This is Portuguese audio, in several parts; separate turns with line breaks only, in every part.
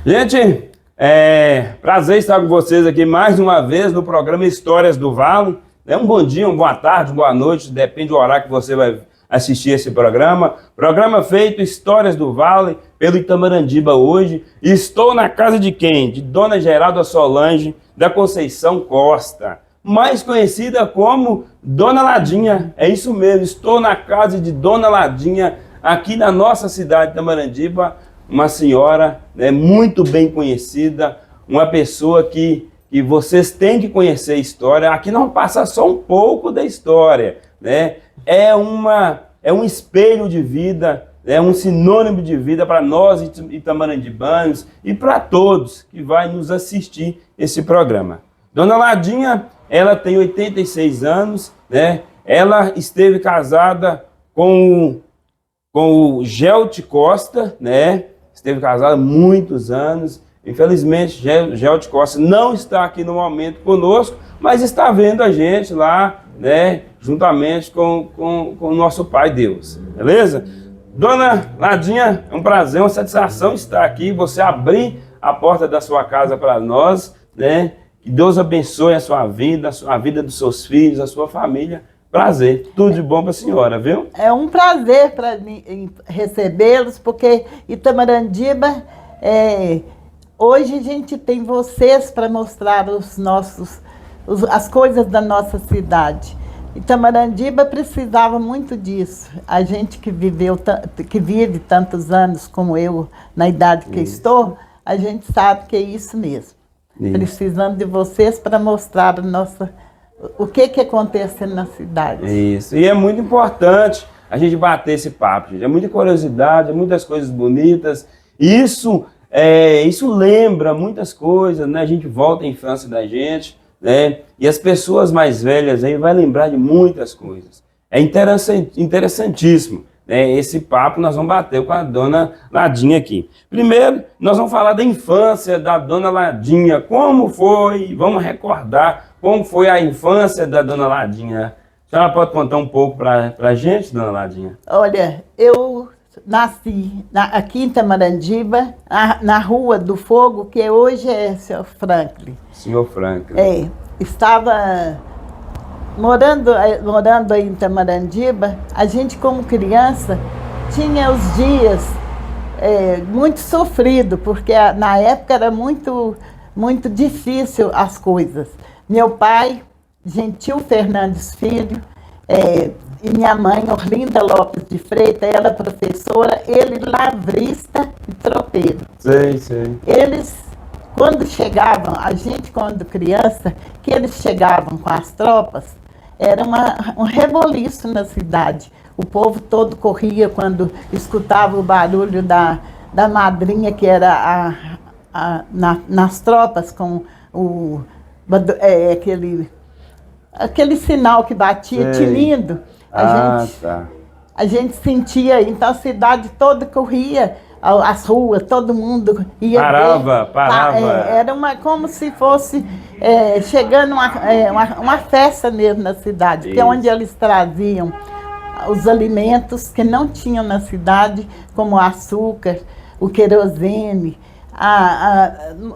Gente, prazer estar com vocês aqui mais uma vez no programa Histórias do Vale. Um bom dia, uma boa tarde, boa noite, depende do horário que você vai assistir esse programa. Programa feito Histórias do Vale pelo Itamarandiba hoje. Estou na casa de quem? De Dona Geralda Solange da Conceição Costa, mais conhecida como Dona Ladinha. É isso mesmo, estou na casa de Dona Ladinha, aqui na nossa cidade de Itamarandiba. Uma senhora muito bem conhecida, uma pessoa que vocês têm que conhecer a história. Aqui não passa só um pouco da história, né? É um espelho de vida, é um sinônimo de vida para nós itamarandibanos e para todos que vai nos assistir esse programa. Dona Ladinha, ela tem 86 anos, né? Ela esteve casada com o Gelti Costa, né? Esteve casada há muitos anos. Infelizmente, Gelti Costa não está aqui no momento conosco, mas está vendo a gente lá, né? Juntamente com o nosso Pai Deus. Beleza? Dona Ladinha, é um prazer, uma satisfação estar aqui, você abrir a porta da sua casa para nós, né? Que Deus abençoe a vida dos seus filhos, a sua família. Prazer, tudo de bom para a senhora, viu?
É um prazer para mim recebê-los, porque Itamarandiba, hoje a gente tem vocês para mostrar as coisas da nossa cidade. Itamarandiba precisava muito disso. A gente que vive tantos anos como eu, na idade que estou, a gente sabe que é isso mesmo. Precisando de vocês para mostrar o que acontece na cidade.
Isso, e é muito importante a gente bater esse papo, gente. É muita curiosidade, é muitas coisas bonitas. Isso lembra muitas coisas, né? A gente volta à infância da gente, né? E as pessoas mais velhas aí vão lembrar de muitas coisas. É interessantíssimo, né? Esse papo nós vamos bater com a Dona Ladinha aqui. Primeiro, nós vamos falar da infância da Dona Ladinha. Como foi? Vamos recordar como foi a infância da Dona Ladinha. A senhora pode contar um pouco para a gente, Dona Ladinha?
Olha, eu nasci aqui em Itamarandiba, na Rua do Fogo, que hoje é Sr. Franklin.
Sr. Franklin.
Estava morando aí em Itamarandiba. A gente, como criança, tinha os dias muito sofridos, porque na época era muito, muito difícil as coisas. Meu pai, Gentil Fernandes Filho, e minha mãe, Orlinda Lopes de Freitas, ela professora, ele lavrista e tropeiro.
Sei.
Eles, quando chegavam, a gente quando criança, que eles chegavam com as tropas, era um reboliço na cidade. O povo todo corria quando escutava o barulho da madrinha, que era nas tropas, com aquele sinal que batia, tinindo. A gente sentia, então a cidade toda corria, as ruas, todo mundo ia
parava.
Era como se fosse chegando uma festa mesmo na cidade, que é onde eles traziam os alimentos que não tinham na cidade, como o açúcar, o querosene,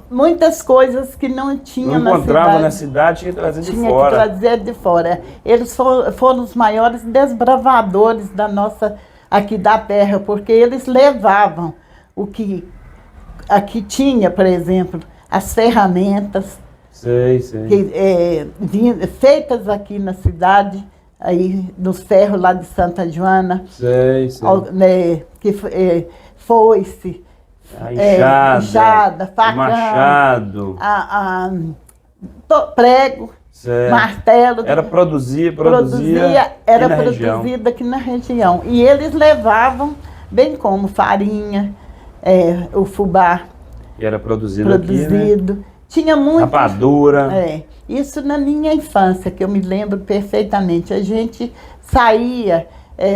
muitas coisas que não tinham na cidade.
Não encontrava na cidade, tinha que trazer de fora. Tinha que
trazer de fora. Eles foram os maiores desbravadores aqui da terra, porque eles levavam o que aqui tinha, por exemplo, as ferramentas feitas aqui na cidade, aí nos ferros lá de Santa Joana, foice, enxada, facão,
machado,
prego, martelo.
Era produzido
aqui na região. E eles levavam, bem como farinha, o fubá.
E era produzido aqui, né?
Tinha muito.
Rapadura.
Isso na minha infância, que eu me lembro perfeitamente. A gente saía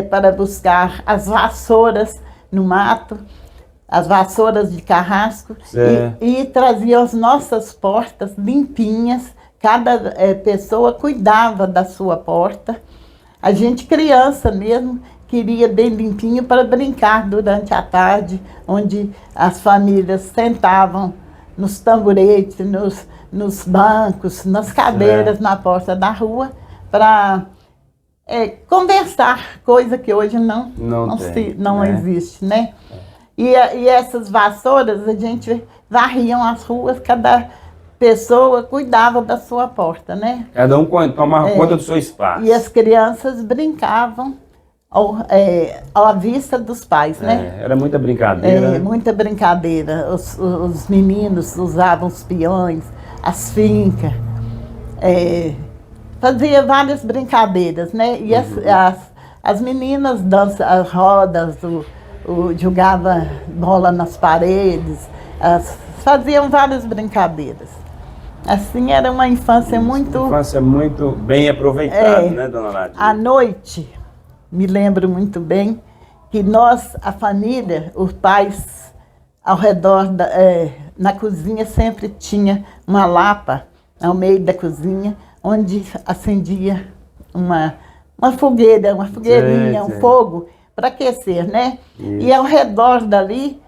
para buscar as vassouras no mato, as vassouras de carrasco, e trazia as nossas portas limpinhas. Cada pessoa cuidava da sua porta. A gente criança mesmo, queria bem limpinho para brincar durante a tarde, onde as famílias sentavam nos tamboretes, nos bancos, nas cadeiras na porta da rua, para conversar, coisa que hoje não existe, né? E essas vassouras, a gente varriam as ruas, cada pessoa cuidava da sua porta, né?
Cada um tomava conta do seu espaço.
E as crianças brincavam à vista dos pais, né?
Era muita brincadeira.
Muita brincadeira. Os meninos usavam os peões, as fincas, fazia várias brincadeiras, né? E as meninas dançavam as rodas, jogavam bola nas paredes, faziam várias brincadeiras. Assim, era uma infância muito...
Uma infância muito bem aproveitada, né, dona Nadir?
À noite, me lembro muito bem, que nós, a família, os pais, ao redor, na cozinha, sempre tinha uma lapa, ao meio da cozinha, onde acendia uma fogueirinha, um fogo, para aquecer, né? Isso. E ao redor dali,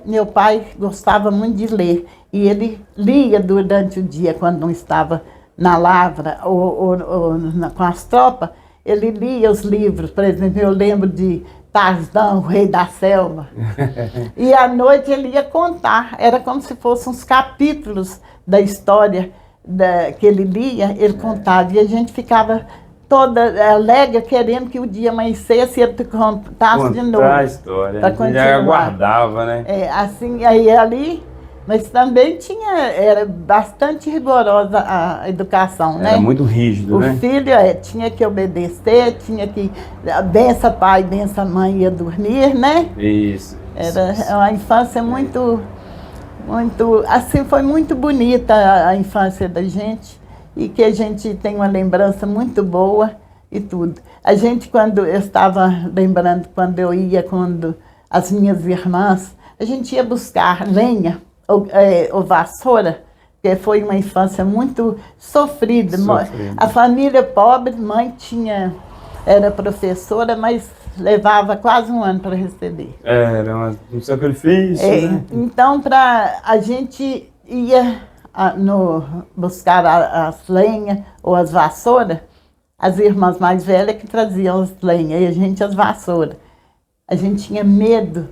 meu pai gostava muito de ler, e ele lia durante o dia, quando não estava na lavra ou com as tropas, ele lia os livros. Por exemplo, eu lembro de Tarzan, o Rei da Selva, e à noite ele ia contar, era como se fossem uns capítulos da história que ele lia, ele contava, e a gente ficava toda alegre, querendo que o dia amanhecesse e ele contasse de novo.
A história, já aguardava, né?
Assim, aí ali, mas também era bastante rigorosa a educação, né?
Era muito rígido, né?
O filho tinha que obedecer, tinha que, bença pai, bença mãe, ia dormir, né?
Isso.
Era uma infância muito, assim, foi muito bonita a infância da gente, e que a gente tem uma lembrança muito boa e tudo. A gente, quando eu estava lembrando, quando eu ia com as minhas irmãs, a gente ia buscar lenha ou vassoura, porque foi uma infância muito sofrida. A família pobre, mãe era professora, mas levava quase um ano para receber.
Era um sacrifício, né?
Então, a gente ia buscar as lenhas ou as vassouras, as irmãs mais velhas que traziam as lenhas e a gente as vassouras. A gente tinha medo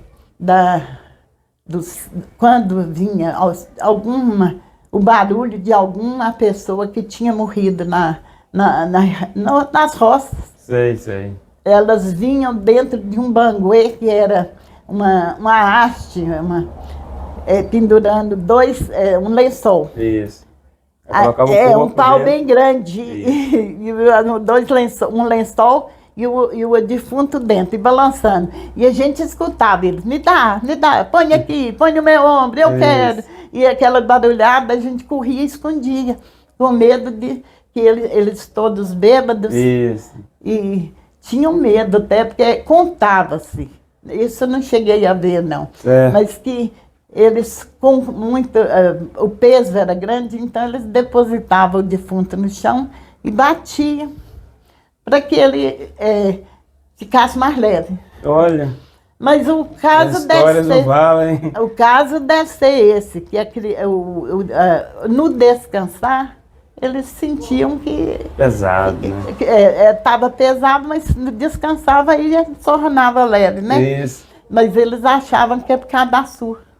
quando vinha o barulho de alguma pessoa que tinha morrido nas roças.
Sei.
Elas vinham dentro de um banguê, que era uma haste, pendurando um lençol.
Isso.
Um pau bem grande, e um lençol e o defunto dentro, e balançando. E a gente escutava eles, me dá, põe aqui, põe no meu ombro, eu quero. E aquela barulhada, a gente corria e escondia, com medo de que eles todos bêbados.
Isso.
E tinham medo até, porque contava-se. Isso eu não cheguei a ver, não. Mas que eles, com muito... o peso era grande, então eles depositavam o defunto no chão e batiam para que ele ficasse mais leve.
Olha.
Mas o caso o caso deve ser esse, que no descansar, eles sentiam que...
Pesado, né?
Estava pesado, mas descansava e tornava leve, né?
Isso.
Mas eles achavam que é por causa da surra.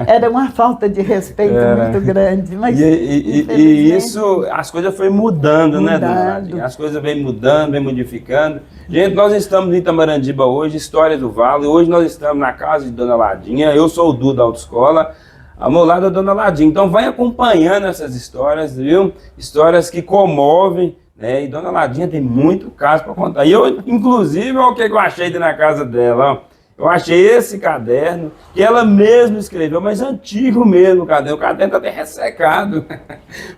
Era uma falta de respeito muito grande. Mas,
e isso, as coisas foram mudando, né, dona Nadir? As coisas vêm mudando, vêm modificando. Gente, nós estamos em Itamarandibá hoje, História do Vale. Hoje nós estamos na casa de Dona Ladinha. Eu sou o Du da Autoescola, ao meu lado é a Dona Ladinha. Então vai acompanhando essas histórias, viu? Histórias que comovem, né? E Dona Ladinha tem muito caso para contar. E eu, inclusive, olha o que eu achei na casa dela, ó. Eu achei esse caderno, que ela mesma escreveu, mas antigo mesmo o caderno está até ressecado.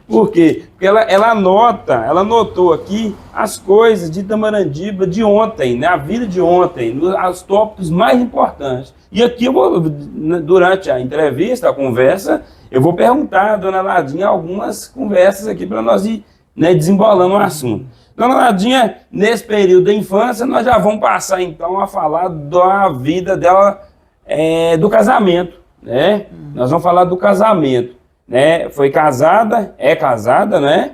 Por quê? Porque ela anotou aqui as coisas de Itamarandibá de ontem, né? A vida de ontem, os tópicos mais importantes. E aqui eu vou, durante a entrevista, a conversa, eu vou perguntar à Dona Ladinha algumas conversas aqui para nós ir né, desembolando o assunto. Dona Nadinha, nesse período da infância, nós já vamos passar então a falar da vida dela, do casamento, né? Nós vamos falar do casamento, né? Foi casada, é casada, né?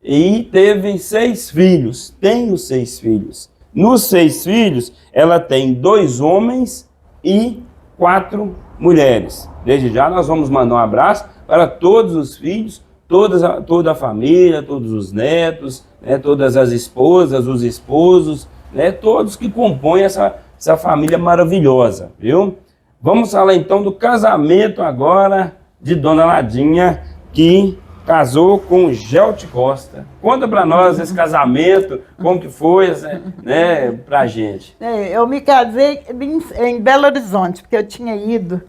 E teve 6 filhos, tem os 6 filhos. Nos 6 filhos, ela tem 2 homens e 4 mulheres. Desde já nós vamos mandar um abraço para todos os filhos, toda a família, todos os netos, né, todas as esposas, os esposos, né, todos que compõem essa família maravilhosa, viu? Vamos falar então do casamento agora de Dona Nadinha, que casou com Gelti Costa. Conta para nós esse casamento, como que foi, né, pra gente.
Eu me casei em Belo Horizonte, porque eu tinha ido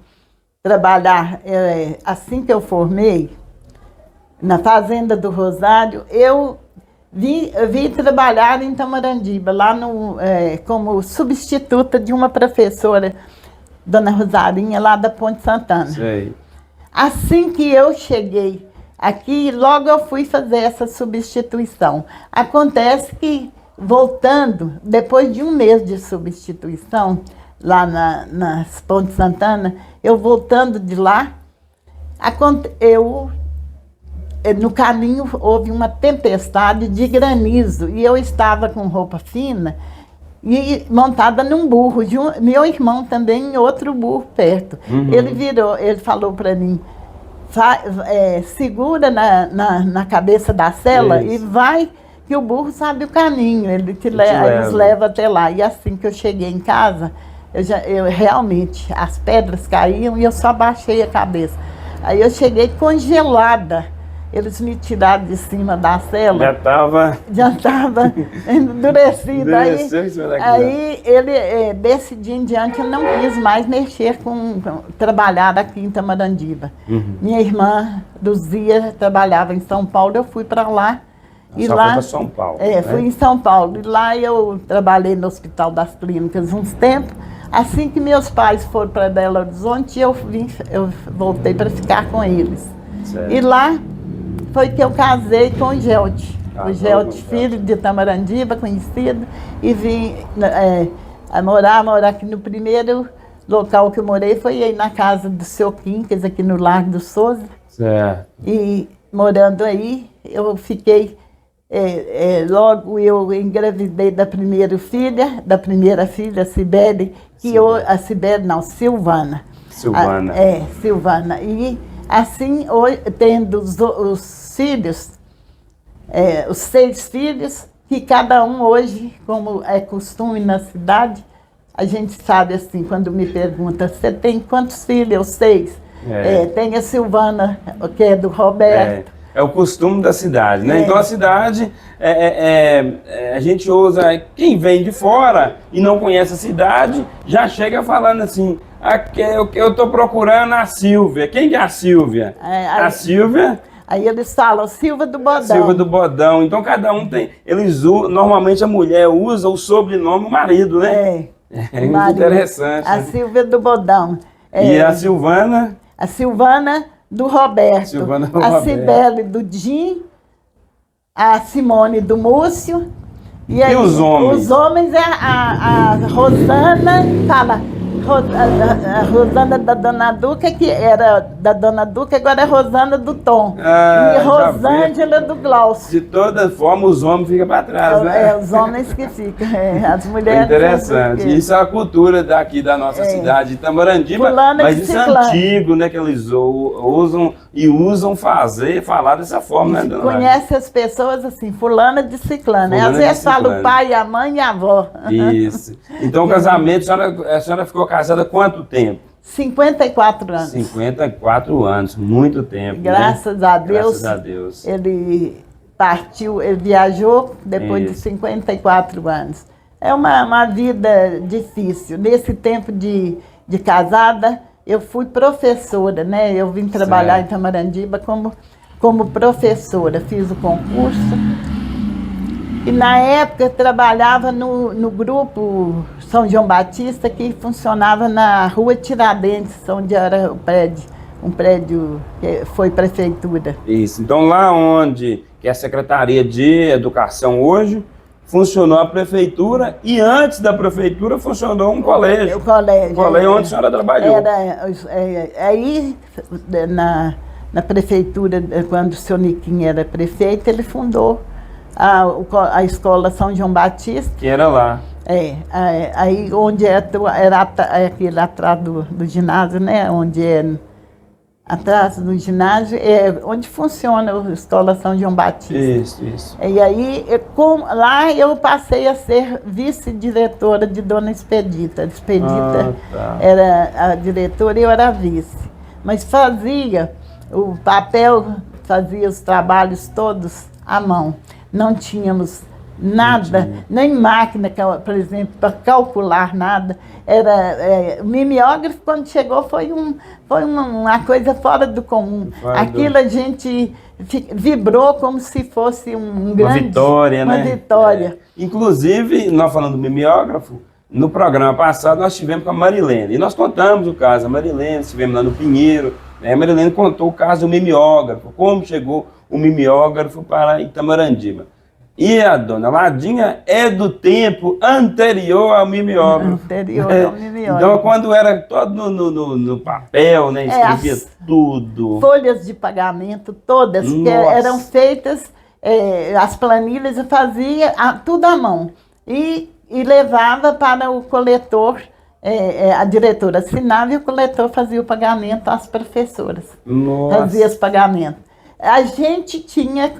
trabalhar assim que eu formei, na Fazenda do Rosário. Eu vim trabalhar em Tamarandiba, lá como substituta de uma professora, Dona Rosarinha, lá da Ponte Santana.
Sei.
Assim que eu cheguei aqui, logo eu fui fazer essa substituição. Acontece que, voltando, depois de um mês de substituição, lá na Ponte Santana, eu voltando de lá, no caminho houve uma tempestade de granizo e eu estava com roupa fina e montada num burro, meu irmão também em outro burro perto.
Uhum.
Ele falou para mim, segura na cabeça da sela e vai, que o burro sabe o caminho, eles levam até lá. E assim que eu cheguei em casa, eu realmente, as pedras caíam e eu só baixei a cabeça. Aí eu cheguei congelada. Eles me tiraram de cima da cela. Já estava endurecido. Aí desse dia em diante, eu não quis mais mexer trabalhar aqui em Tamarandiba.
Uhum.
Minha irmã, Luzia, trabalhava em São Paulo, eu fui para lá.
Só foi para São Paulo.
Né? Fui em São Paulo. E lá eu trabalhei no Hospital das Clínicas uns tempos. Assim que meus pais foram para Belo Horizonte, eu voltei para ficar com eles.
Certo.
E lá foi que eu casei com o Gelti. O Gelti, filho de Tamarandiba, conhecido, e vim morar aqui. No primeiro local que eu morei foi aí na casa do seu Quincas, aqui no Largo do Souza.
Certo.
E morando aí, eu fiquei, logo eu engravidei da primeira filha, Cibele, Silvana.
Silvana.
Silvana. E assim, tendo os filhos, os 6 filhos, que cada um hoje, como é costume na cidade, a gente sabe assim, quando me pergunta, você tem quantos filhos? Eu 6. Tem a Silvana, que é do Roberto.
É o costume da cidade, né? Então a cidade, a gente usa, quem vem de fora e não conhece a cidade, já chega falando assim, eu estou procurando a Silvia. Quem que é a Silvia? A Silvia...
Aí eles falam Silva do Bodão.
Silva do Bodão. Então cada um tem... Normalmente a mulher usa o sobrenome do marido, né? É muito interessante.
A Silvia do Bodão.
E a Silvana?
A Silvana do Roberto. A Cibele do Jim. A Simone do Múcio.
E aí, os homens?
Os homens a Rosana, fala... A Rosana da Dona Duca, que era da Dona Duca, agora é Rosana do Tom. E Rosângela do Glaucio.
De toda forma, os homens ficam para trás, né?
Os homens que ficam, as mulheres...
Interessante. Isso é a cultura daqui da nossa cidade de Tamarandiba, mas isso é antigo, né? Que eles usam falar dessa forma, né, dona?
Conhece as pessoas assim, fulana de ciclana. Às vezes fala o pai, a mãe e a avó.
Isso. Então, o casamento, a senhora ficou casada há quanto tempo?
54 anos.
54 anos, muito tempo.
Graças a Deus.
Graças a Deus.
Ele partiu, ele viajou depois de 54 anos. É uma vida difícil. Nesse tempo de casada, eu fui professora, né? Eu vim trabalhar em Tamarandiba como professora. Fiz o concurso. E na época eu trabalhava no grupo São João Batista, que funcionava na Rua Tiradentes, onde era o prédio um prédio que foi prefeitura.
Isso. Então, lá onde que é a Secretaria de Educação hoje, funcionou a prefeitura e antes da prefeitura funcionou um colégio.
O colégio.
O colégio onde a senhora trabalhou.
Aí, na prefeitura, quando o senhor Niquinho era prefeito, ele fundou a escola São João Batista.
Que era lá.
Aí onde era aquele atrás do ginásio, né? Onde atrás do ginásio, onde funciona a escola São João Batista.
Isso.
E aí, lá eu passei a ser vice-diretora de Dona Expedita. A Expedita era a diretora e eu era a vice. Mas fazia o papel, fazia os trabalhos todos à mão. Não tínhamos nada, nem máquina, por exemplo, para calcular nada. O mimeógrafo, quando chegou, foi uma coisa fora do comum. Aquilo a gente vibrou como se fosse uma
vitória,
uma vitória.
Inclusive, nós falando do mimeógrafo, no programa passado nós estivemos com a Marilene, e nós contamos o caso da Marilene, estivemos lá no Pinheiro, né? A Marilene contou o caso do mimeógrafo, como chegou o mimeógrafo para Itamarandiba. E a dona Ladinha é do tempo anterior ao mimeógrafo.
Anterior ao mimeógrafo.
Então, quando era todo no papel, né, escrevia tudo.
Folhas de pagamento, todas, que eram feitas, as planilhas, eu fazia tudo à mão. E levava para o coletor, a diretora assinava e o coletor fazia o pagamento às professoras.
Nossa.
Fazia os pagamentos. A gente tinha...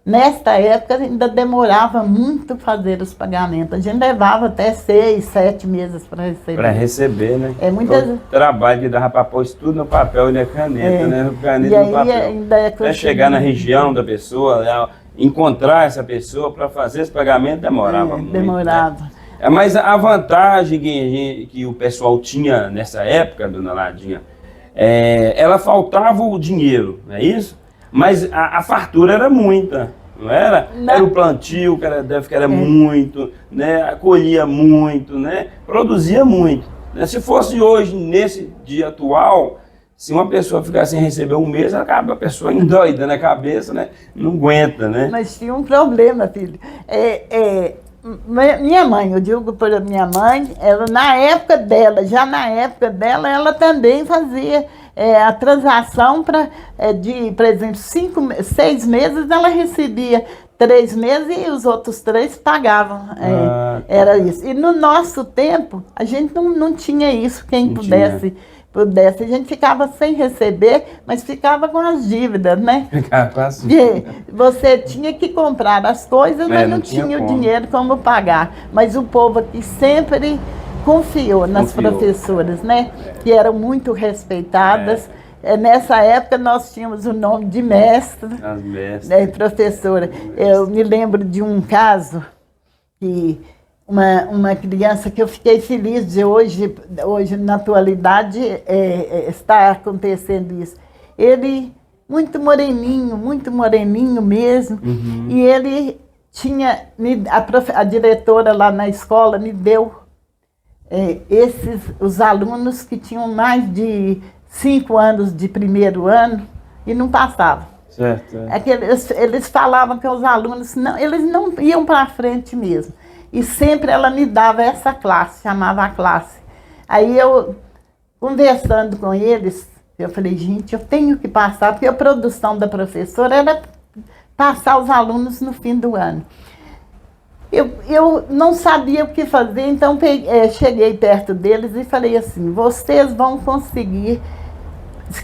Nesta época, ainda demorava muito fazer os pagamentos. A gente levava até 6, 7 meses para receber.
Para receber, né?
O
trabalho que dava para pôr isso tudo no papel e na caneta, né? Caneta
e
no papel.
Ainda
Até chegar na região da pessoa, encontrar essa pessoa para fazer esse pagamento demorava muito.
Demorava.
Né? Mas a vantagem que o pessoal tinha nessa época, dona Ladinha, ela faltava o dinheiro, não é isso? Mas a fartura era muita, não era? Não. Era o plantio, que era muito, né? Colhia muito, né? Produzia muito. Né? Se fosse hoje, nesse dia atual, se uma pessoa ficar sem receber um mês, acaba a pessoa endoida na cabeça, né? Não aguenta, né?
Mas tinha um problema, filho. Minha mãe, eu digo para minha mãe, na época dela, ela também fazia a transação por exemplo, 6 meses, ela recebia 3 meses e os outros 3 pagavam. Era isso. E no nosso tempo, a gente não tinha isso, quem pudesse. A gente ficava sem receber, mas ficava com as dívidas, né?
Ficava com as dívidas.
Você tinha que comprar as coisas, mas não tinha o dinheiro como pagar. Mas o povo aqui sempre confiou nas professoras, né? Que eram muito respeitadas. Nessa época nós tínhamos o nome de mestre, professora. Eu me lembro de um caso que uma criança que eu fiquei feliz de hoje na atualidade, está acontecendo isso. Ele, muito moreninho mesmo, e ele tinha, a diretora lá na escola me deu os alunos que tinham mais de 5 anos de primeiro ano e não passavam.
Certo.
Eles falavam que os alunos, eles não iam para frente mesmo. E sempre ela me dava essa classe, chamava a classe. Aí eu, conversando com eles, eu falei, gente, eu tenho que passar, porque a produção da professora era passar os alunos no fim do ano. Eu não sabia o que fazer, então cheguei perto deles e falei assim, vocês vão conseguir,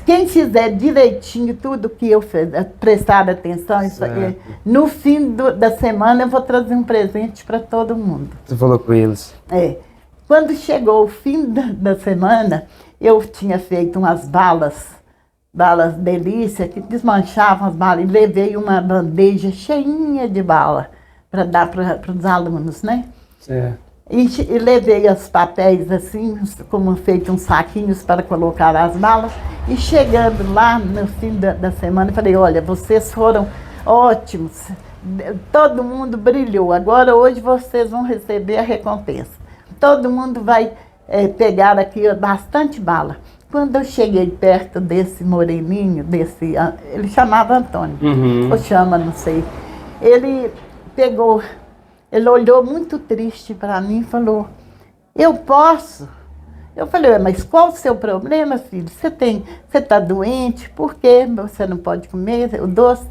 quem fizer direitinho tudo que eu fiz, prestar atenção, no fim da semana eu vou trazer um presente para todo mundo.
Você falou com eles?
Quando chegou o fim da semana, eu tinha feito umas balas delícia, que desmanchavam as balas, e levei uma bandeja cheinha de bala para dar para os alunos, né?
Certo.
E levei os papéis assim, como feito uns saquinhos para colocar as balas. E chegando lá no fim da semana, eu falei, olha, vocês foram ótimos, todo mundo brilhou, agora hoje vocês vão receber a recompensa. Todo mundo vai pegar aqui bastante bala. Quando eu cheguei perto desse moreninho, ele chamava Antônio, ou chama, não sei. Ele pegou, ele olhou muito triste para mim e falou, eu posso? Eu falei, mas qual o seu problema, filho? Você está doente? Por que você não pode comer o doce?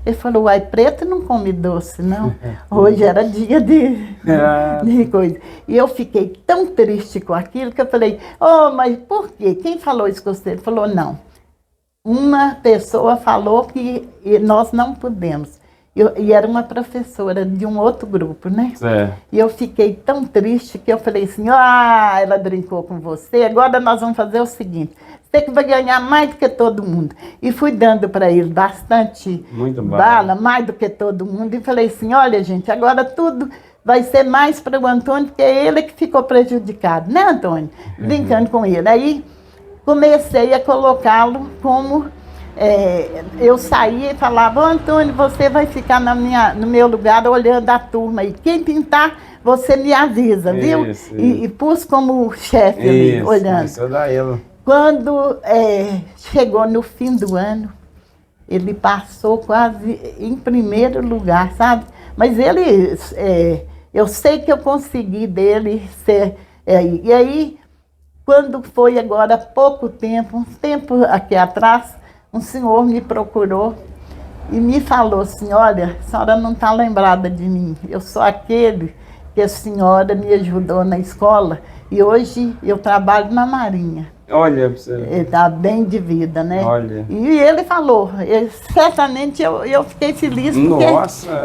Ele falou, uai, preto não come doce, não. Hoje era dia de coisa. E eu fiquei tão triste com aquilo que eu falei, oh, mas por quê? Quem falou isso com você? Ele falou, não. Uma pessoa falou que nós não podemos. E era uma professora de um outro grupo, né? E eu fiquei tão triste que eu falei assim, ela brincou com você, agora nós vamos fazer o seguinte, você que vai ganhar mais do que todo mundo. E fui dando para ele bastante bala, mais do que todo mundo, e falei assim, olha gente, agora tudo vai ser mais para o Antônio, porque é ele que ficou prejudicado, né, Antônio? Brincando com ele. Aí comecei a colocá-lo como... eu saía e falava, Antônio, você vai ficar no meu lugar olhando a turma e quem pintar, você me avisa, viu? E pus como chefe ali, olhando.
Isso dá ele.
Quando chegou no fim do ano, ele passou quase em primeiro lugar, sabe? Mas ele, eu sei que eu consegui dele ser... e aí, quando foi agora há pouco tempo, um tempo aqui atrás, um senhor me procurou e me falou assim, olha, a senhora não está lembrada de mim, eu sou aquele que a senhora me ajudou na escola e hoje eu trabalho na Marinha.
Olha para você.
Ele está bem de vida, né?
Olha.
E ele falou, certamente eu fiquei feliz, porque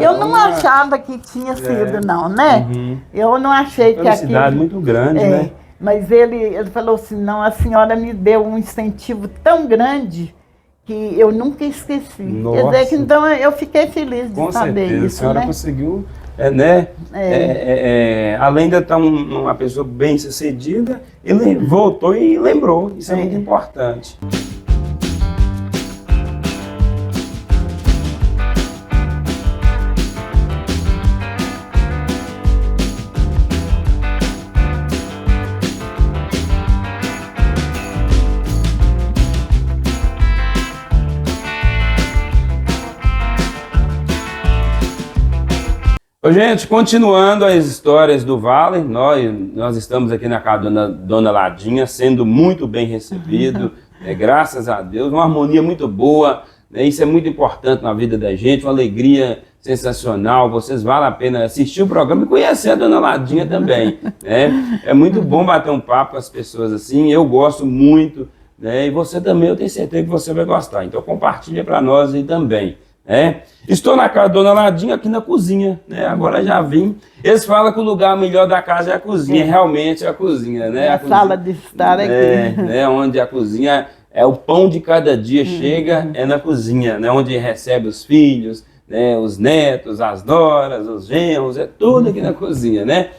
eu não achava que tinha sido, não, né? Eu não achei que aquilo...
Uma muito grande, né?
Mas ele falou assim, não, a senhora me deu um incentivo tão grande que eu nunca esqueci.
Nossa.
Quer dizer que então eu fiquei feliz de saber isso,
a senhora conseguiu, né? Além de estar uma pessoa bem sucedida, ele voltou e lembrou. Isso é muito importante. Gente, continuando as histórias do Vale, nós estamos aqui na casa da Dona Ladinha, sendo muito bem recebido, graças a Deus, uma harmonia muito boa, isso é muito importante na vida da gente, uma alegria sensacional, vocês valem a pena assistir o programa e conhecer a Dona Ladinha também, né? É muito bom bater um papo com as pessoas assim, eu gosto muito, né? E você também, eu tenho certeza que você vai gostar, então compartilha para nós aí também. Estou na casa da Dona Ladinha, aqui na cozinha, né? Agora já vim. Eles falam que o lugar melhor da casa é a cozinha, realmente é a cozinha, né?
A sala de estar aqui.
Né? Onde a cozinha é o pão de cada dia, chega, é na cozinha, né? Onde recebe os filhos, né? Os netos, as noras, os genros, é tudo aqui na cozinha, né?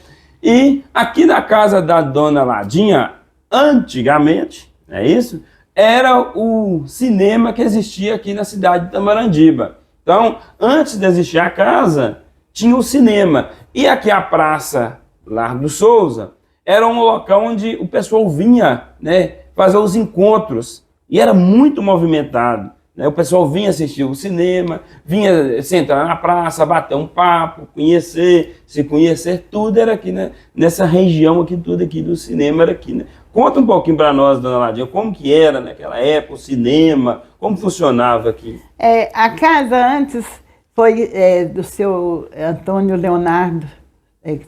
E aqui na casa da Dona Ladinha, antigamente, é isso? Era o cinema que existia aqui na cidade de Tamarandiba. Então, antes de existir a casa, tinha o cinema. E aqui a Praça Largo do Souza era um local onde o pessoal vinha, né, fazer os encontros. E era muito movimentado. Né? O pessoal vinha assistir o cinema, vinha sentar na praça, bater um papo, se conhecer, tudo era aqui, né? Nessa região aqui, tudo aqui do cinema era aqui, né? Conta um pouquinho para nós, Dona Ladinha, como que era naquela época o cinema, como funcionava aqui?
A casa antes foi do seu Antônio Leonardo,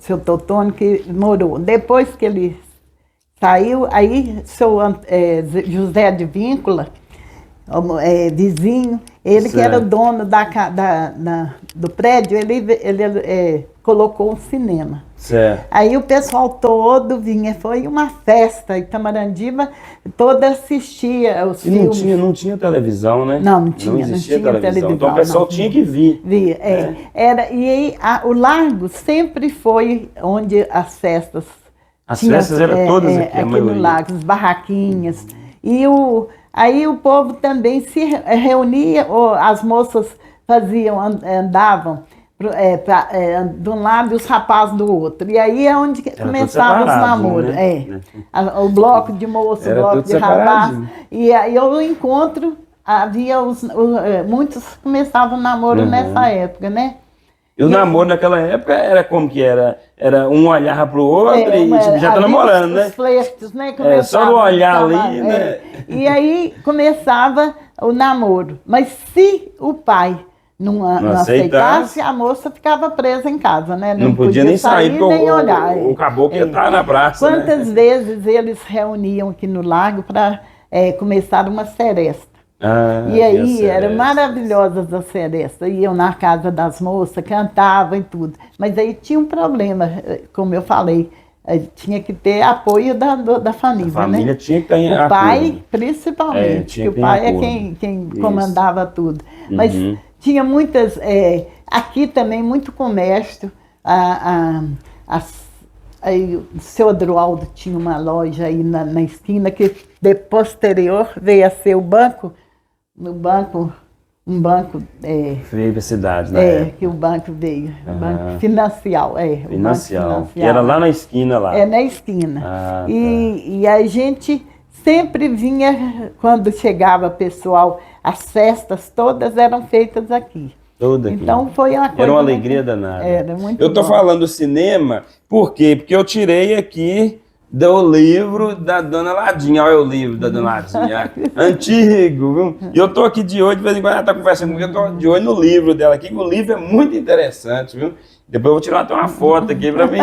seu Totônio, que morou. Depois que ele saiu, aí seu José de Víncula, vizinho, ele que era o dono do prédio, ele colocou um cinema.
Certo.
Aí o pessoal todo vinha, foi uma festa, em Tamarandiba toda assistia os filmes.
Não tinha televisão, né?
Não tinha televisão.
Então o pessoal tinha que vir.
Via, e aí o Largo sempre foi onde as festas...
As festas eram todas aqui,
aqui no Largo, as barraquinhas. E aí o povo também se reunia, as moças andavam de um lado e os rapazes do outro. E aí é onde começavam os namoros.
Né?
O bloco de moço, o bloco de rapaz. E aí eu encontro, havia muitos começavam o namoro nessa época, né?
E o namoro naquela época era como que era? Era um olhar pro outro e tipo, já tá namorando, né?
Os flertes, né?
Só no olhar ali, né?
E aí começava o namoro. Mas se o pai não aceitasse, a moça ficava presa em casa, né?
Não podia nem sair,
nem olhar.
O caboclo ia estar na praça.
Quantas vezes eles reuniam aqui no lago para começar uma seresta. E aí eram maravilhosas as serestas, iam na casa das moças, cantavam e tudo. Mas aí tinha um problema, como eu falei, tinha que ter apoio da família. A família,
né? Tinha que ter
o pai, principalmente, que o pai é quem comandava tudo. Mas tinha muitas, aqui também, muito comércio. Aí o seu Adroaldo tinha uma loja aí na esquina, que de posterior veio a ser o banco. Um banco
veio para a cidade, né?
Que o banco veio, o banco financial,
financial. E era lá na esquina lá.
Na esquina. E a gente sempre vinha, quando chegava pessoal, as festas todas eram feitas aqui.
Toda aqui.
Então foi uma coisa.
Era uma alegria danada.
Era muito
Eu tô falando do cinema, por quê? Porque eu tirei aqui do livro da Dona Ladinha. Olha o livro da Dona Ladinha. Antigo, viu? E eu tô aqui de olho, de vez em quando ela tá conversando comigo, eu tô de olho no livro dela aqui, que o livro é muito interessante, viu? Depois eu vou tirar até uma foto aqui para mim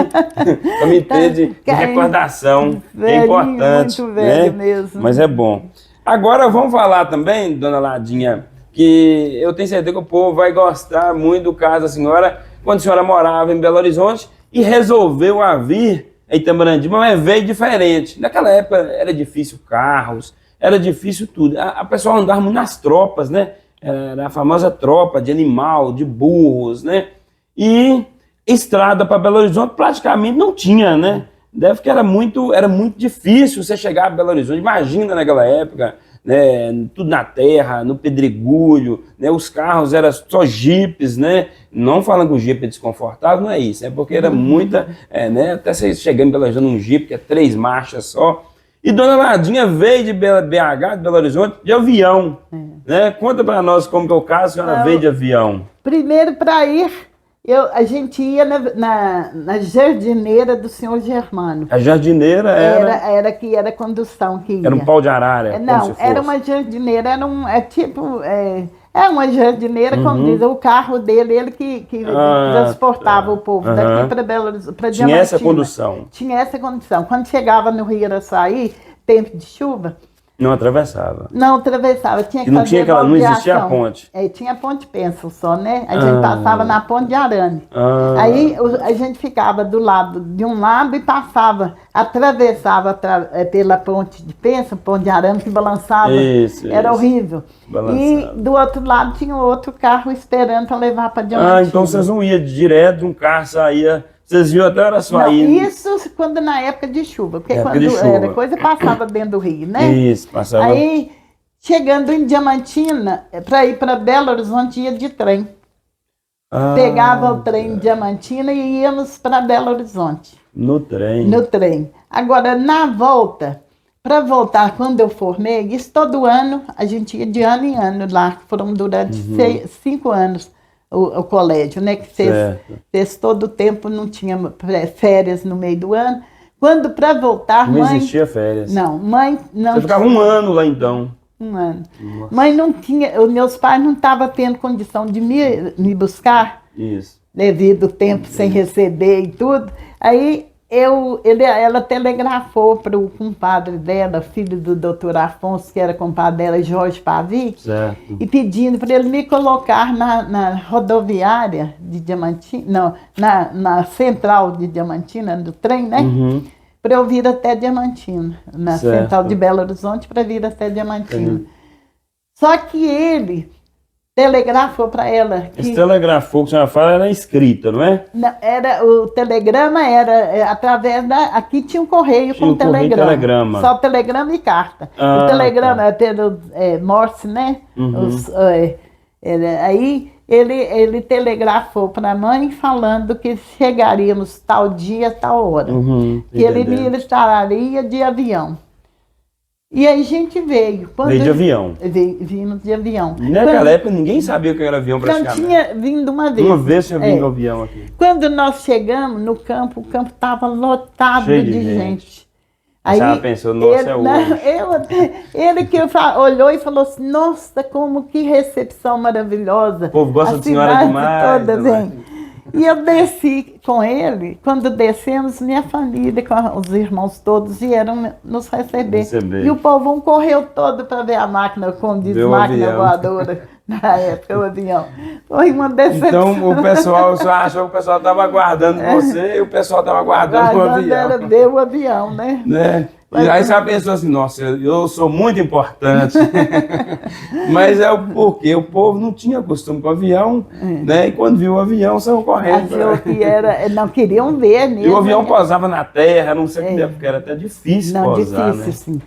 ter de recordação. É importante.
Muito velho,
né?
Mesmo.
Mas é bom. Agora vamos falar também, Dona Ladinha, que eu tenho certeza que o povo vai gostar muito do caso da senhora, quando a senhora morava em Belo Horizonte e resolveu vir em Itamarandima, mas veio diferente. Naquela época era difícil carros, era difícil tudo. A pessoa andava muito nas tropas, né? Era a famosa tropa de animal, de burros, né? E estrada para Belo Horizonte praticamente não tinha, né? Deve que era muito difícil você chegar a Belo Horizonte. Imagina naquela época, né? Tudo na terra, no pedregulho, né? Os carros eram só jipes, né? Não falando que o jipe é desconfortável, não é isso. É porque era muita, né? Até você chegando em Belo Horizonte num jipe, que é 3 marchas só. E Dona Ladinha veio de BH, de Belo Horizonte, de avião. Né? Conta para nós como que é o caso, a senhora veio de avião.
Primeiro, para ir, a gente ia na jardineira do senhor Germano.
A jardineira
era que era a condução que ia.
Era um pau de arara?
Não, era uma jardineira, era uma jardineira, como diz, o carro dele, ele que transportava o povo daqui para Belo Horizonte, para Diamantina.
Tinha essa condução?
Tinha essa condução. Quando chegava no Rio Araçaí, tempo de chuva,
não atravessava?
Não atravessava, tinha que fazer
não existia a ponte?
Tinha a ponte pêncil só, né? A gente passava na ponte de arame. Aí a gente ficava de um lado e atravessava pela ponte de pêncil, ponte de arame que balançava. Era horrível. Balançava. E do outro lado tinha outro carro esperando para levar para Diamantina.
Então vocês não iam direto de um carro, saía... Vocês viram até Araçuaí?
Isso quando na época de chuva, porque quando era coisa passava dentro do rio, né?
Isso, passava.
Aí, chegando em Diamantina, para ir para Belo Horizonte, ia de trem. Pegava o trem em Diamantina e íamos para Belo Horizonte.
No trem?
No trem. Agora, na volta, para voltar, quando eu formei, isso todo ano, a gente ia de ano em ano lá, foram durante 5 anos. O colégio, né? Que fez todo o tempo, não tinha férias no meio do ano. Quando para voltar,
não existia férias.
Não, mãe não.
Você ficava um ano lá então?
Um ano. Nossa. Mãe não tinha, meus pais não estavam tendo condição de me buscar.
Isso.
Devido ao tempo sem receber e tudo. Aí ela telegrafou para o compadre dela, filho do doutor Afonso, que era compadre dela, Jorge Pavi, e pedindo para ele me colocar na rodoviária de Diamantina, na central de Diamantina, do trem, né? Para eu vir até Diamantina, na central de Belo Horizonte, para vir até Diamantina. Só que ele telegrafou para ela.
Esse telegrafou que a senhora fala era escrita, não é?
Não, o telegrama era através aqui tinha um correio com telegrama. Só telegrama e carta. O telegrama era pelo Morse, né? Aí ele telegrafou para a mãe falando que chegaríamos tal dia, tal hora. Que ele me estaria de avião. E aí a gente veio.
Veio de avião?
Vimos de avião.
Naquela época ninguém sabia o que era avião praticamente.
Não tinha vindo uma vez.
Uma vez tinha vindo avião aqui.
Quando nós chegamos no campo, o campo estava lotado de gente. Aí
ela pensou, nossa, é hoje.
Ele que olhou e falou assim, nossa, como que recepção maravilhosa.
O povo gosta de senhora demais.
Toda vem. E eu desci com ele, quando descemos, minha família, com os irmãos todos, vieram nos receber. E o povão correu todo para ver a máquina, como diz, máquina voadora, na época, o avião. Foi uma decepção.
Então o pessoal só achou que o pessoal estava aguardando você e o pessoal estava aguardando o avião.
Era ver o avião, né?
E aí você pensou assim, nossa, eu sou muito importante. Mas é porque o povo não tinha costume com o avião, né? E quando viu o avião, saiu correndo.
Achou que era, não queriam ver mesmo.
E o avião pousava na terra, não sei o que, porque era até difícil pousar,
difícil, sim.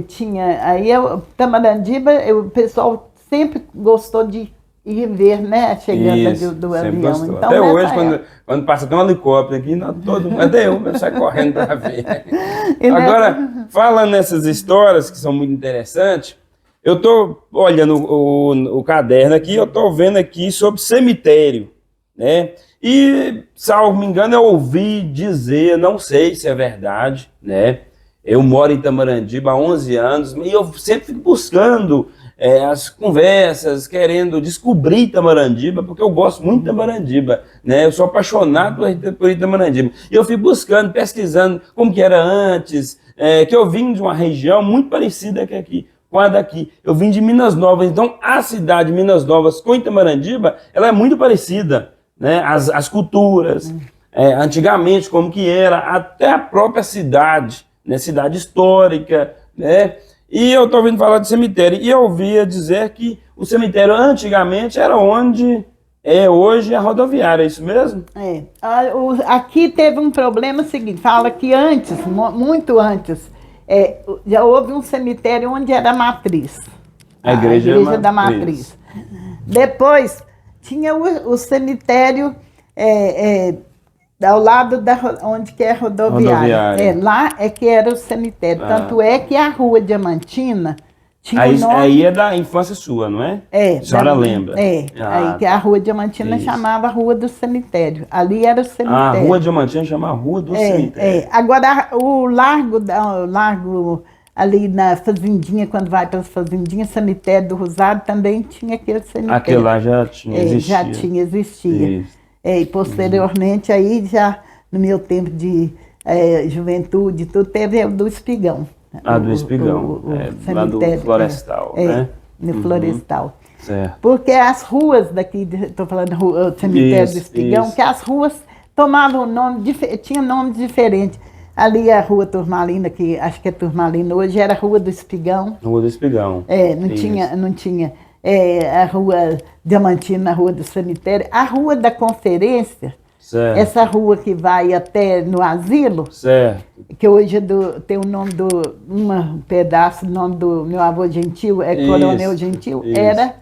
Tinha, aí Tamarandiba, o pessoal sempre gostou de ir ver, né, a chegada do avião. Então,
até hoje, quando passa até um helicóptero aqui, até eu sai correndo para ver. Agora, falando nessas histórias que são muito interessantes, eu estou olhando o caderno aqui, eu estou vendo aqui sobre cemitério, né? E, salvo me engano, eu ouvi dizer, não sei se é verdade, né? Eu moro em Tamarandiba há 11 anos e eu sempre fico buscando as conversas, querendo descobrir Itamandiba, porque eu gosto muito de Itamandiba, né? Eu sou apaixonado por Itamandiba. E eu fui buscando, pesquisando como que era antes, que eu vim de uma região muito parecida com a daqui. Eu vim de Minas Novas, então a cidade de Minas Novas com Itamandiba, ela é muito parecida, né? As culturas, antigamente como que era, até a própria cidade, né? Cidade histórica, né? E eu estou ouvindo falar de cemitério, e eu ouvia dizer que o cemitério antigamente era onde é hoje a rodoviária, é isso mesmo?
Aqui teve um problema seguinte, fala que antes, muito antes, já houve um cemitério onde era a matriz.
A igreja
da matriz. Depois tinha o cemitério ao lado onde que é a rodoviária. Lá é que era o cemitério. Tanto é que a Rua Diamantina tinha o nome...
Aí é da infância sua, não é?
A
senhora lembra?
Aí que a Rua Diamantina chamava Rua do Cemitério. Ali era o cemitério.
A Rua Diamantina chamava Rua do Cemitério.
Agora, o largo ali na Fazendinha, quando vai para as Fazendinhas, cemitério do Rosário, também tinha aquele cemitério.
Aquele lá já tinha existia.
Já tinha, existia.
Isso.
E posteriormente, aí já no meu tempo de juventude, tudo teve o do Espigão.
Do Espigão, lá do Florestal, né?
No Florestal.
Certo.
Porque as ruas daqui, estou falando do cemitério do Espigão, que as ruas tomavam nome, tinham nomes diferentes. Ali a Rua Turmalina, que acho que é Turmalina hoje, era a Rua do Espigão.
Rua do Espigão.
Não tinha a Rua Diamantina, a Rua do Cemitério. A Rua da Conferência, certo. Essa rua que vai até no asilo, certo. Que hoje tem o nome um pedaço, o nome do meu avô Gentil, Coronel Gentil, era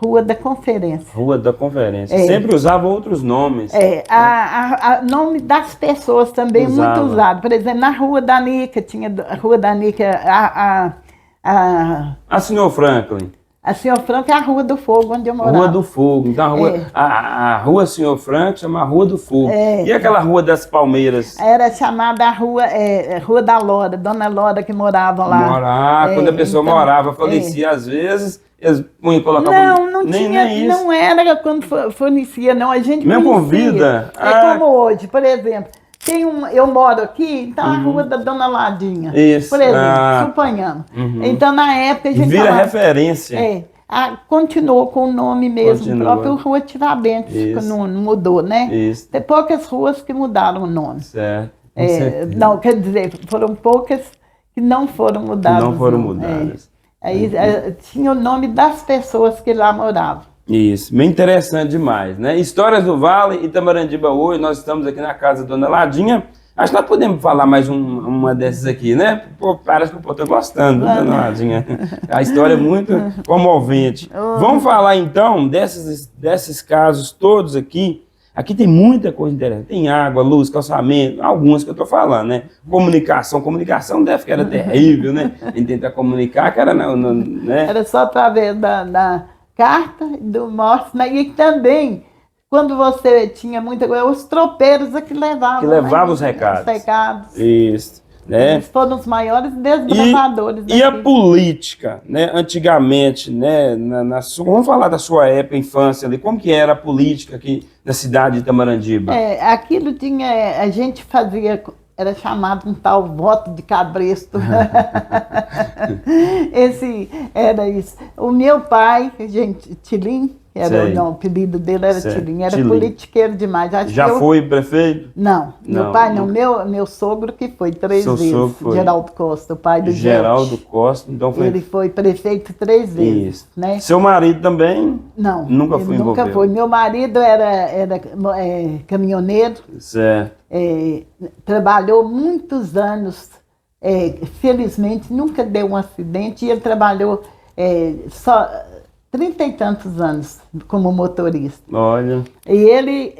Rua da Conferência. Rua da
Conferência. Sempre usava outros nomes.
Nome das pessoas também muito usado. Por exemplo, na Rua da Nica, tinha a Rua da Nica,
a Senhor Franklin.
A Senhor Franklin é a Rua do Fogo, onde eu morava.
Rua do Fogo. Então a Rua Senhor Franklin chama a Rua do Fogo. E aquela Rua das Palmeiras?
Era chamada a Rua da Lora, Dona Lora que morava lá.
Quando a pessoa morava, falecia às vezes, eles colocavam...
Não tinha, isso. Não era quando fornecia, não. A gente
mesmo com vida?
Como hoje, por exemplo. Eu moro aqui, então a Rua da Dona Ladinha.
Isso.
Por exemplo, suponhamos. Então, na época, a gente
vira referência.
Continuou com o nome mesmo, próprio Rua Tiradentes, que não mudou, né?
Isso.
Tem poucas ruas que mudaram o nome.
Certo.
Não, quer dizer, foram poucas que não foram mudadas.
Não foram mudadas.
Aí tinha o nome das pessoas que lá moravam.
Isso, bem interessante demais, né? Histórias do Vale, Itamandiba hoje, nós estamos aqui na casa da Dona Ladinha, Acho que nós podemos falar mais uma dessas aqui, né? Pô, parece que o povo tá gostando, né, Nadinha? A história é muito comovente. Vamos falar, então, desses casos todos aqui. Aqui tem muita coisa interessante. Tem água, luz, calçamento, algumas que eu estou falando, né? Comunicação deve que era terrível, né? A gente tentar comunicar, que era, né?
Era só através da carta, do morte, né? E também, quando você tinha muita coisa, os tropeiros é que levavam.
Que levavam, né? Os recados. Isso. Né?
Eles foram os maiores desbravadores.
E a política, né? Antigamente, né? Vamos falar da sua época, infância ali, como que era a política aqui na cidade de Itamaratiba?
Aquilo tinha, a gente fazia, era chamado um tal voto de cabresto. Era isso. O meu pai, gente, Tilim, o apelido dele era Tilim, era politiqueiro demais. Acho
Já foi prefeito?
Não, meu pai não, meu sogro que foi 3 vezes,
foi.
Geraldo Costa, o pai do
Geraldo Costa, então foi...
Ele foi prefeito 3 vezes.
Isso.
Né?
Seu marido também?
Não,
nunca foi envolvido?
Nunca foi. Meu marido era caminhoneiro.
Certo.
Trabalhou muitos anos, felizmente nunca deu um acidente, e ele trabalhou só 30 e tantos anos como motorista.
Olha.
E ele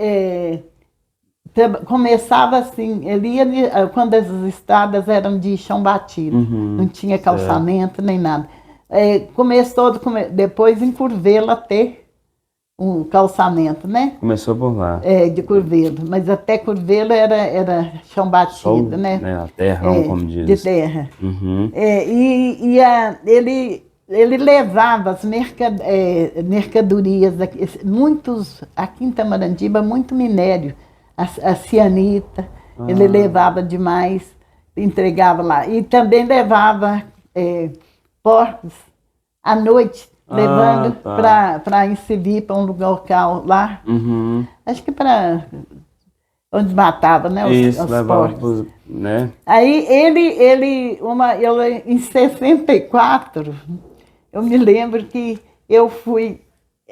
começava assim, ele ia quando as estradas eram de chão batido, não tinha calçamento nem nada. Começou depois em Curvelo a ter um calçamento, né?
Começou por lá.
De Curvelo, mas até Curvelo era chão batido, né?
A terra, como diz.
De terra. Ele levava as mercadorias, aqui em Itamaratiba, muito minério, a cianita, ele levava demais, entregava lá. E também levava porcos à noite, levando para exibir para um local lá. Acho que para onde matava, né? Os porcos.
Né?
Aí ele em 64, eu me lembro que eu fui,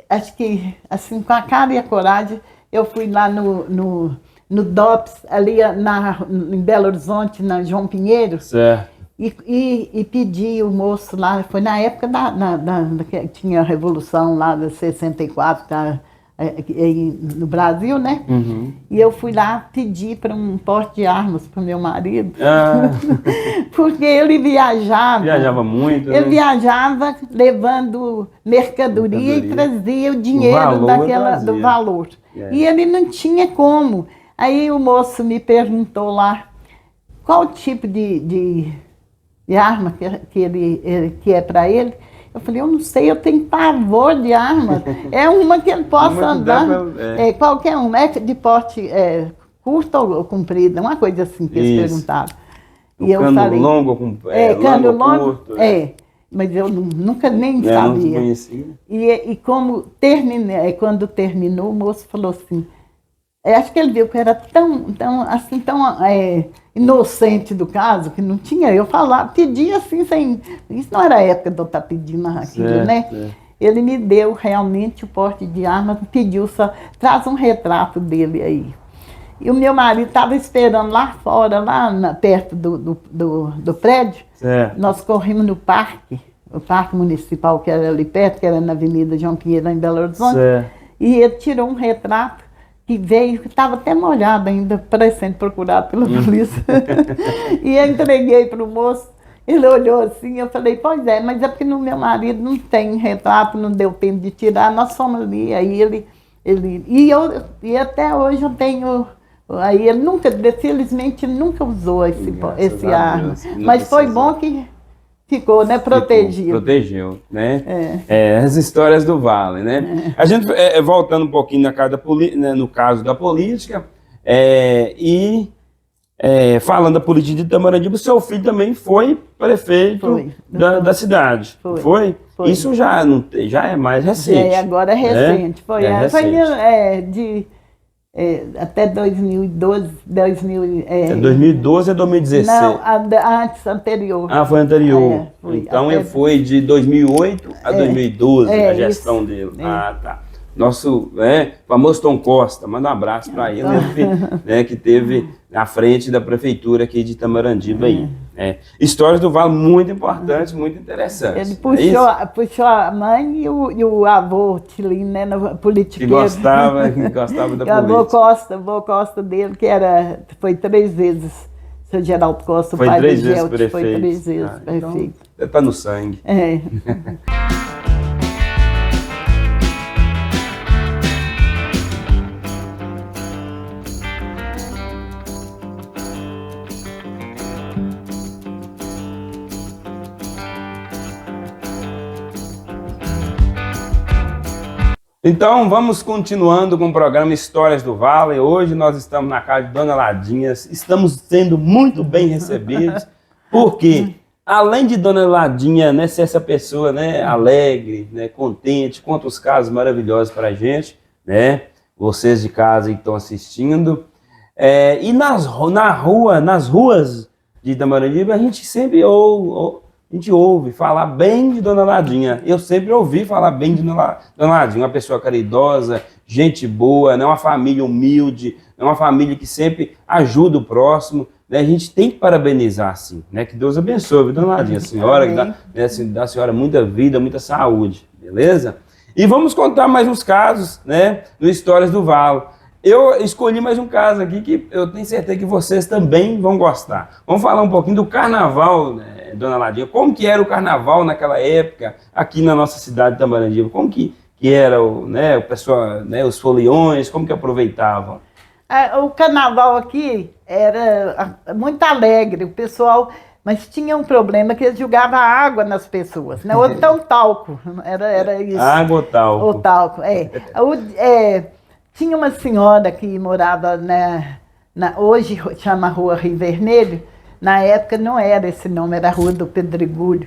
acho que assim, com a cara e a coragem, eu fui lá no DOPS, ali em Belo Horizonte, na João Pinheiro. Certo. E pedi o moço lá, foi na época que tinha a Revolução lá de 64, no Brasil, né? E eu fui lá pedir para um porte de armas para o meu marido, porque ele viajava.
Viajava muito,
Ele viajava levando mercadoria e trazia o dinheiro do valor. E ele não tinha como. Aí o moço me perguntou lá qual tipo de arma que é para ele. Eu falei, eu não sei, eu tenho pavor de arma. É uma que ele possa andar, qualquer uma, de porte curto ou comprido, uma coisa assim que eles perguntaram.
E eu falei, longo ou curto?
Cano longo, mas eu nunca nem sabia.
Não conhecia.
E como quando terminou, o moço falou assim, acho que ele viu que eu era tão inocente do caso, que não tinha, eu falava, pedia assim, isso não era a época de eu estar pedindo aquilo, né? Ele me deu realmente o porte de arma, pediu só, traz um retrato dele aí. E o meu marido estava esperando lá fora, perto do prédio. Certo. Nós corrimos no parque, o parque municipal que era ali perto, que era na Avenida João Pinheiro, em Belo Horizonte. Certo. E ele tirou um retrato que veio, que estava até molhado ainda, parecendo procurado pela polícia. E eu entreguei para o moço, ele olhou assim, eu falei, pois é, mas é porque no meu marido não tem retrato, não deu tempo de tirar, nós fomos ali, aí e até hoje eu tenho, aí ele nunca, felizmente, ele nunca usou esse arma, mas foi bom que ficou, né? Protegido.
Protegeu, né? As histórias do Vale, né? A gente, voltando um pouquinho no caso da política, falando da política de Itamaratiba, seu filho também foi prefeito da cidade. Foi? Isso já é mais recente.
Agora é recente. Foi até 2012,
2012 a 2016?
Não, antes, anterior.
Foi anterior. Então ele foi de 2008 a 2012, a gestão dele. Tá. nosso famoso Tom Costa, manda um abraço para ele, né, que teve na frente da prefeitura aqui de Tamarandiba aí. Histórias do Vale muito importantes, muito interessantes.
Ele puxou a mãe e o avô Tilino, né, no politiqueiro.
Que gostava da política.
O avô Costa dele, foi 3 vezes, seu Geraldo Costa,
foi
o pai do
3 vezes
Gelt,
prefeito.
foi 3 vezes prefeito.
Então, tá no sangue. Então, vamos continuando com o programa Histórias do Vale. Hoje nós estamos na casa de Dona Ladinha, estamos sendo muito bem recebidos, porque além de Dona Ladinha, né, ser essa pessoa, né, alegre, né, contente, conta os casos maravilhosos para a gente, né, vocês de casa que estão assistindo, e nas ruas de Tamarandiba, a gente sempre ouve falar bem de Dona Ladinha. Eu sempre ouvi falar bem de Dona Ladinha, uma pessoa caridosa, gente boa, né? Uma família humilde, uma família que sempre ajuda o próximo. Né? A gente tem que parabenizar, assim, né? Que Deus abençoe, viu, Dona Ladinha? A senhora, que dá a senhora muita vida, muita saúde, beleza? E vamos contar mais uns casos, né? No Histórias do Vale. Eu escolhi mais um caso aqui que eu tenho certeza que vocês também vão gostar. Vamos falar um pouquinho do carnaval, né, Dona Ladinha? Como que era o carnaval naquela época aqui na nossa cidade de Tamarandiba? Como que era o pessoal, né, os foliões, como que aproveitavam?
O carnaval aqui era muito alegre, o pessoal, mas tinha um problema que eles jogavam água nas pessoas, né? Ou então talco, era isso.
Água ou talco?
Ou talco, Tinha uma senhora que morava hoje chama Rua Rio Vermelho, na época não era esse nome, era a Rua do Pedregulho.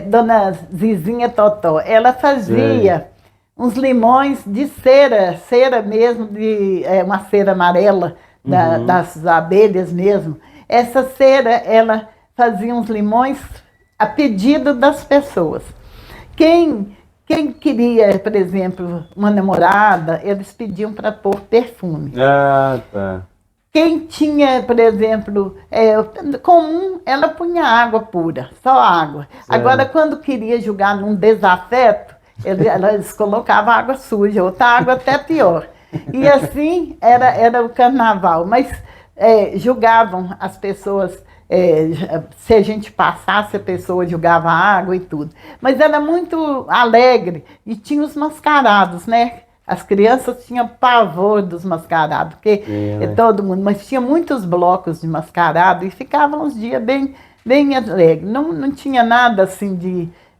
Dona Zizinha Totó, ela fazia uns limões de cera mesmo, uma cera amarela, das abelhas mesmo. Essa cera, ela fazia uns limões a pedido das pessoas. Quem queria, por exemplo, uma namorada, eles pediam para pôr perfume.
Ah, tá.
Quem tinha, por exemplo, comum, ela punha água pura, só água. Certo. Agora, quando queria jogar num desafeto, eles colocavam água suja, outra água até pior. E assim era o carnaval. Mas julgavam as pessoas, se a gente passasse, a pessoa jogava água e tudo. Mas era muito alegre e tinha os mascarados, né? As crianças tinham pavor dos mascarados, porque todo mundo, mas tinha muitos blocos de mascarado e ficavam uns dias bem alegres. Não tinha nada assim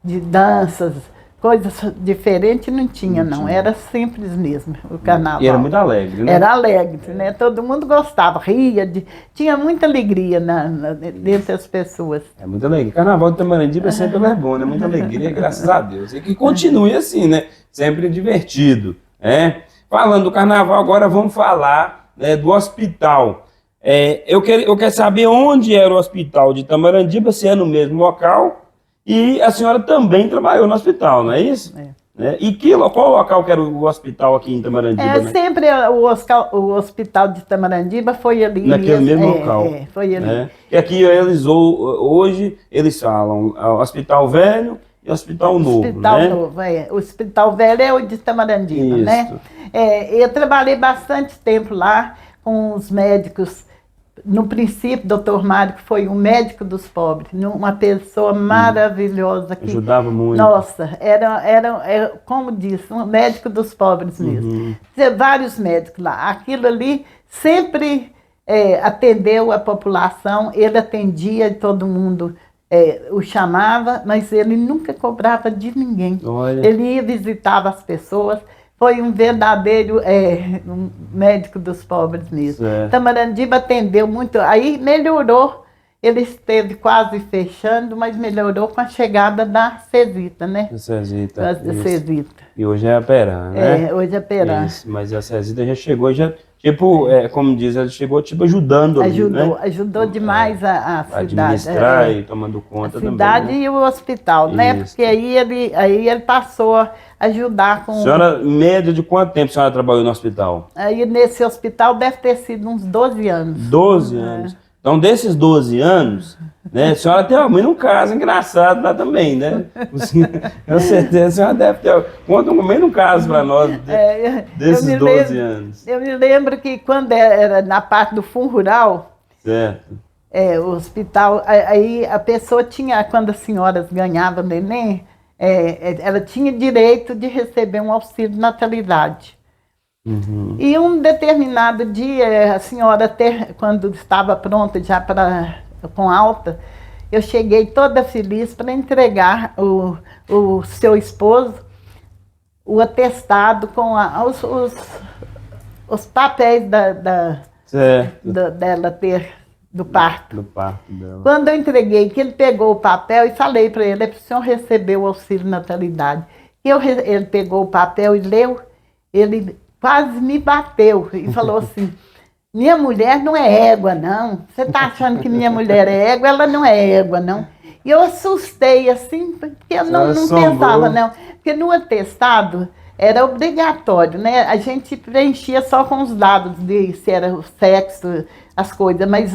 de danças, coisas diferentes, não tinha. Era simples mesmo o carnaval.
E era muito alegre, né?
Era alegre, né? Todo mundo gostava, ria, tinha muita alegria entre as pessoas.
É muito alegre. Carnaval de Tamarandiba sempre é bom, né? Muita alegria, graças a Deus. E que continue assim, né? Sempre divertido. Falando do carnaval, agora vamos falar, né, do hospital. Eu quero saber onde era o hospital de Tamarandiba, se é no mesmo local, e a senhora também trabalhou no hospital, não é isso? E qual local que era o hospital aqui em Tamarandiba?
Sempre o hospital de Tamarandiba foi ali.
Naquele mesmo local.
Foi ali.
E aqui hoje eles falam Hospital Velho e Hospital Novo,
Hospital Novo, O Hospital Velho é o de Tamarandiba, isso, né? Eu trabalhei bastante tempo lá com os médicos. No princípio, o Dr. Mário foi um médico dos pobres, uma pessoa maravilhosa. Que,
ajudava muito.
Nossa, era, como disse, um médico dos pobres mesmo. Vários médicos lá. Aquilo ali sempre atendeu a população, ele atendia todo mundo. O chamava, mas ele nunca cobrava de ninguém.
Olha.
Ele ia visitar as pessoas, foi um verdadeiro um médico dos pobres mesmo. Tamarandiba atendeu muito, aí melhorou ele esteve quase fechando, mas melhorou com a chegada da Cesita, né?
A Cesita.
Da Cesita.
E hoje é a Peran, né?
Hoje é Peran.
Isso, mas a Cesita já chegou, já, tipo, como diz, ela chegou tipo ajudando ali, né?
Ajudou demais a cidade.
Administrar e tomando conta também. A
cidade,
né?
E o hospital, né?
Isso.
Porque aí ele passou a ajudar com...
Senhora, em média de quanto tempo a senhora trabalhou no hospital?
Aí nesse hospital deve ter sido uns 12 anos.
12 anos. Então, desses 12 anos, né, a senhora tem ao menos um caso engraçado lá também, né? Com certeza a senhora deve ter. Conta ao menos um caso para nós desses 12 anos.
Eu me lembro que quando era na parte do Fundo Rural,
certo.
O hospital, aí a pessoa tinha, quando as senhoras ganhavam neném, ela tinha direito de receber um auxílio de natalidade.
Uhum.
E um determinado dia, a senhora, quando estava pronta já com alta, eu cheguei toda feliz para entregar o seu esposo o atestado com os papéis dela ter do parto.
Do parto dela.
Quando eu entreguei, que ele pegou o papel e falei para ele, é para o senhor receber o auxílio natalidade. Ele pegou o papel e leu, ele quase me bateu e falou assim, minha mulher não é égua, não. Você está achando que minha mulher é égua? Ela não é égua, não. E eu assustei, assim, porque eu não pensava, não. Porque no atestado era obrigatório, né? A gente preenchia só com os dados de se era o sexo, as coisas, mas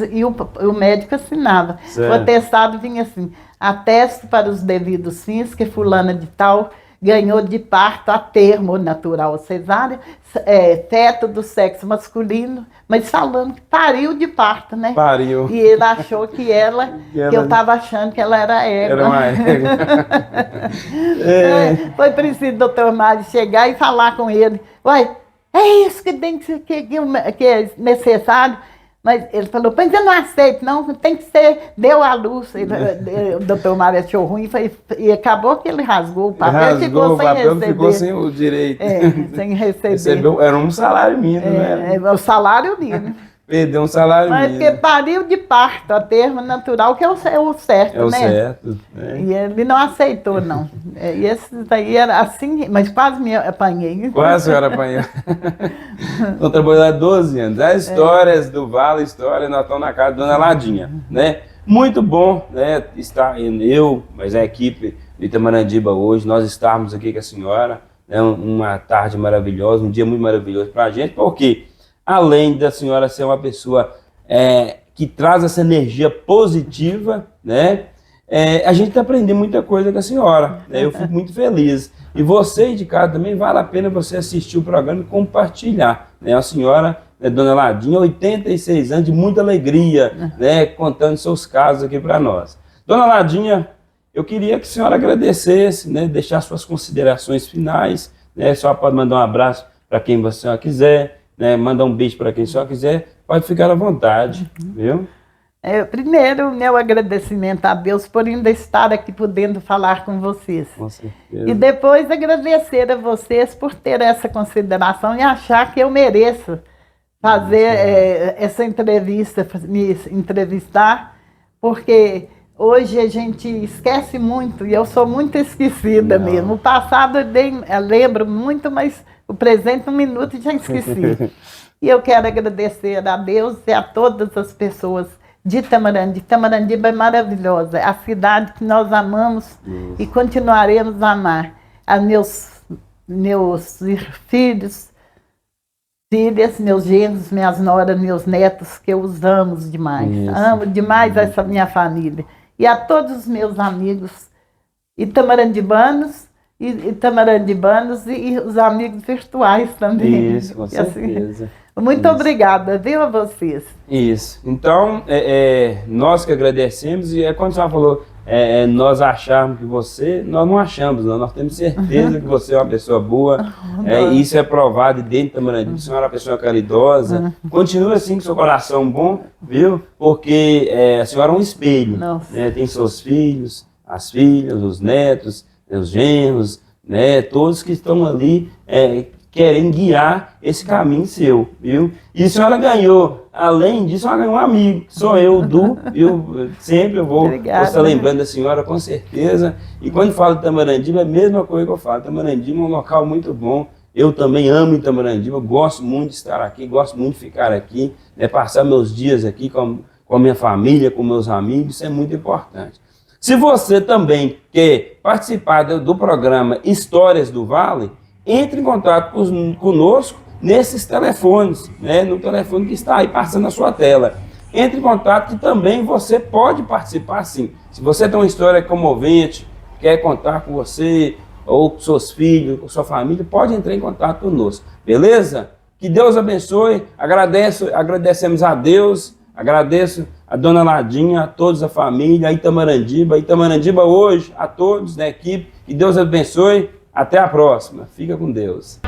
o médico assinava.
Certo.
O atestado vinha assim, atesto para os devidos fins que fulana de tal ganhou de parto a termo natural cesárea, feto do sexo masculino, mas falando que pariu de parto, né?
Pariu.
E ele achou que eu estava achando que ela era égua.
Era uma égua.
Foi preciso o doutor Mário chegar e falar com ele. Uai, é isso que tem que é necessário. Mas ele falou, mas eu não aceito, não, tem que ser, deu à luz. O doutor Mário achou ruim e acabou que ele rasgou o papel e ficou sem receber.
Ficou sem o direito.
Sem receber.
Recebeu, era um salário mínimo, né?
O salário mínimo.
Perdeu um salário mínimo.
Mas porque pariu de parto, a termo natural, que é o certo, né?
É o certo. É.
E ele não aceitou, não. E esse daí era assim, mas quase me apanhei.
Quase a senhora apanhou. Estou trabalhando há 12 anos. As histórias do Vale, nós estamos na casa da Dona Ladinha, né? Muito bom, né? Estar mas a equipe de Itamandiba hoje, nós estarmos aqui com a senhora, né? Uma tarde maravilhosa, um dia muito maravilhoso para a gente, porque além da senhora ser uma pessoa que traz essa energia positiva, né? A gente está aprendendo muita coisa com a senhora, né? Eu fico muito feliz. E você de casa também, vale a pena você assistir o programa e compartilhar, né? A senhora, Dona Ladinha, 86 anos, de muita alegria, né? Contando seus casos aqui para nós. Dona Ladinha, eu queria que a senhora agradecesse, né? Deixar suas considerações finais, né? A senhora pode mandar um abraço para quem você quiser, né? Mandar um beijo para quem só quiser, pode ficar à vontade, viu?
Primeiro, meu agradecimento a Deus por ainda estar aqui podendo falar com vocês.
Com certeza.
E depois agradecer a vocês por ter essa consideração e achar que eu mereço fazer essa entrevista, me entrevistar, porque hoje a gente esquece muito, e eu sou muito esquecida mesmo. O passado eu lembro muito, mas o presente, um minuto, já esqueci. E eu quero agradecer a Deus e a todas as pessoas de Itamarandi. Itamandiba é maravilhosa, é a cidade que nós amamos e continuaremos a amar. A meus filhos, filhas, meus genros, minhas noras, meus netos, que eu os amo demais. Isso. Amo demais essa minha família. E a todos os meus amigos itamarandibanos, e os amigos virtuais também.
Isso, com certeza.
Muito obrigada, viu, a vocês.
Isso. Então, nós que agradecemos, e quando a senhora falou, nós acharmos que nós não achamos, não. Nós temos certeza que você é uma pessoa boa, isso é provado dentro da Itamarandi, que você é uma pessoa caridosa. Continua assim com seu coração bom, viu? Porque a senhora é um espelho, né? Tem seus filhos, as filhas, os netos, os genros, né? Todos que estão ali, querendo guiar esse caminho seu, viu? E a senhora ganhou, além disso, a senhora ganhou um amigo, que sou eu, Du, eu sempre vou estar lembrando da senhora, com certeza. E quando falo de Tamarandiba, é a mesma coisa que eu falo. Tamarandiba é um local muito bom. Eu também amo Tamarandiba, gosto muito de estar aqui, gosto muito de ficar aqui, né, passar meus dias aqui com a minha família, com meus amigos, isso é muito importante. Se você também quer participar do programa Histórias do Vale, entre em contato conosco nesses telefones, né, no telefone que está aí passando na sua tela. Entre em contato que também você pode participar sim. Se você tem uma história comovente, quer contar com você, ou com seus filhos, com sua família, pode entrar em contato conosco, beleza? Que Deus abençoe, agradecemos a Deus, agradeço a Dona Ladinha, a todos a família, a Itamandiba hoje, a todos da equipe, que Deus abençoe, até a próxima, fica com Deus.